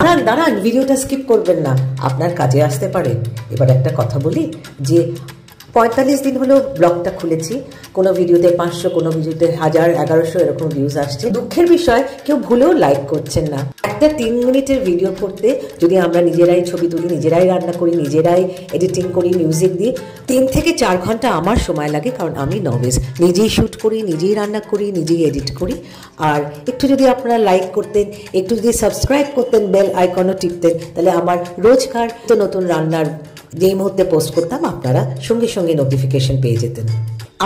দাঁড়ান দাঁড়ান, ভিডিওটা স্কিপ করবেন না, আপনার কাজে আসতে পারে। এবার একটা কথা বলি যে 45 দিন হলো ব্লগটা খুলেছি, কোনো ভিডিওতে 500, কোনো ভিডিওতে 1000, 1100 এরকম ভিউজ আসছে। দুঃখের বিষয় কেউ ভুলেও লাইক করছেন না। একটা 3 মিনিটের ভিডিও করতে যদি আমরা নিজেরাই ছবি তুলি, নিজেরাই রান্না করি, নিজেরাই এডিটিং করি, মিউজিক দিই, 3 থেকে 4 ঘন্টা আমার সময় লাগে, কারণ আমি নভেজ, নিজেই শ্যুট করি, নিজেই রান্না করি, নিজেই এডিট করি। আর একটু যদি আপনারা লাইক করতেন, একটু যদি সাবস্ক্রাইব করতেন, বেল আইকনও টিপতেন, তাহলে আমার রোজকার নতুন রান্নার যেই মুহূর্তে পোস্ট করতাম আপনারা সঙ্গে সঙ্গে নোটিফিকেশন পেয়ে যেতেন।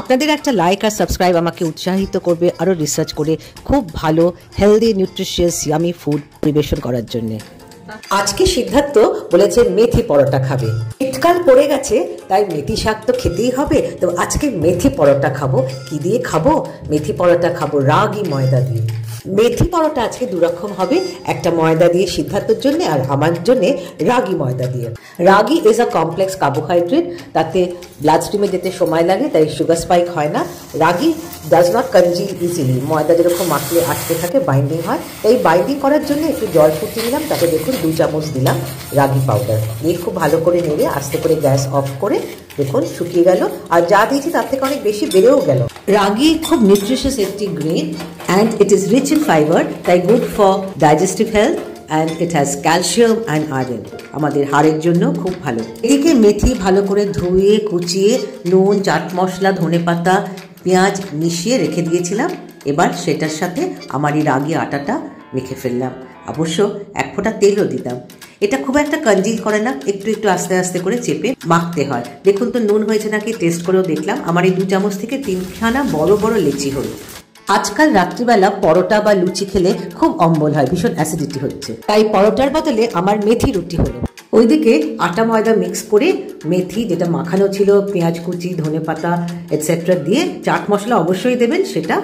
আপনাদের একটা লাইক আর সাবস্ক্রাইব আমাকে উৎসাহিত করবে আরও রিসার্চ করে খুব ভালো হেলদি নিউট্রিশিয়াস ইয়ামি ফুড পরিবেশন করার জন্য। আজকে সিদ্ধার্থ বলেছে মেথি পরোটা খাবে। শীতকাল পড়ে গেছে, তাই মেথি শাক তো খেতেই হবে। তো আজকে মেথি পরোটা খাবো। কি দিয়ে খাবো? মেথি পরোটা খাবো রাগি ময়দা দিয়ে। মেথি পরোটা আজকে দুরকম হবে, একটা ময়দা দিয়ে সিদ্ধার্থের জন্য, আর আমার জন্য রাগি ময়দা দিয়ে। রাগি ইজ আ কমপ্লেক্স কার্বোহাইড্রেট, তাতে ব্লাড স্ট্রিমে যেতে সময় লাগে, তাই সুগার স্পাইক হয় না। রাগি ডাজ নট কনজিল ইজিলি, ময়দা যেরকম মাখলে আটকে থাকে, বাইন্ডিং হয়। এই বাইন্ডিং করার জন্য একটু জল ফুটিয়ে নিলাম, তাতে দেখুন 2 চামচ দিলাম রাগি পাউডার দিয়ে খুব ভালো করে নেড়ে আস্তে করে গ্যাস অফ করে দেখুন শুকিয়ে গেল। আর যা দিয়েছি তার থেকে অনেক বেশি বেড়েও গেল। রাগি খুব নিউট্রিশিয়াস একটি grain and it is rich in fibre, তাই good for digestive health and it has calcium and iron, আমাদের হাড়ের জন্য খুব ভালো। এদিকে মেথি ভালো করে ধুয়ে কুচিয়ে নুন, চাট মশলা, ধনেপাতা, পেঁয়াজ মিশিয়ে রেখে দিয়েছিলাম। এবার সেটার সাথে আমার এই রাগি আটাটা মেখে ফেললাম। অবশ্য 1 ফোঁটা তেলও দিতাম। এটা খুব একটা কনজিল করে না, একটু একটু আস্তে আস্তে করে চেপে মাখতে হয়। দেখুন তো নুন হয়েছে নাকি টেস্ট করেও দেখলাম। আমার এই 2 চামচ থেকে 3খানা বড় বড় লেচি হলো। আজকাল রাত্রিবেলা পরোটা বা লুচি খেলে খুব অম্বল হয়, ভীষণ অ্যাসিডিটি হচ্ছে, তাই পরোটার বদলে আমার মেথি রুটি হলো। ওইদিকে আটা ময়দা মিক্স করে মেথি যেটা মাখানো ছিল, পেঁয়াজ কুচি, ধনেপাতা এটসেট্রা দিয়ে, চাট মশলা অবশ্যই দেবেন, সেটা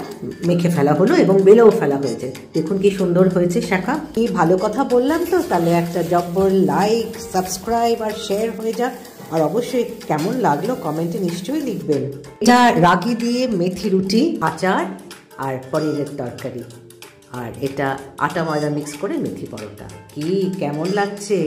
মেখে ফেলা হলো এবং বেলেও ফেলা হয়েছে। দেখুন কি সুন্দর হয়েছে শাখা। কি ভালো কথা বললাম তো, তাহলে একটা জব্বর লাইক, সাবস্ক্রাইব আর শেয়ার হয়ে যাক। আর অবশ্যই কেমন লাগলো কমেন্টে নিশ্চয়ই লিখবেন। এটা রাগি দিয়ে মেথি রুটি, আচার আর পনিরের তরকারি, আর এটা আটা ময়দা মিক্স করে মেথি পরোটা। কি কেমন লাগছে?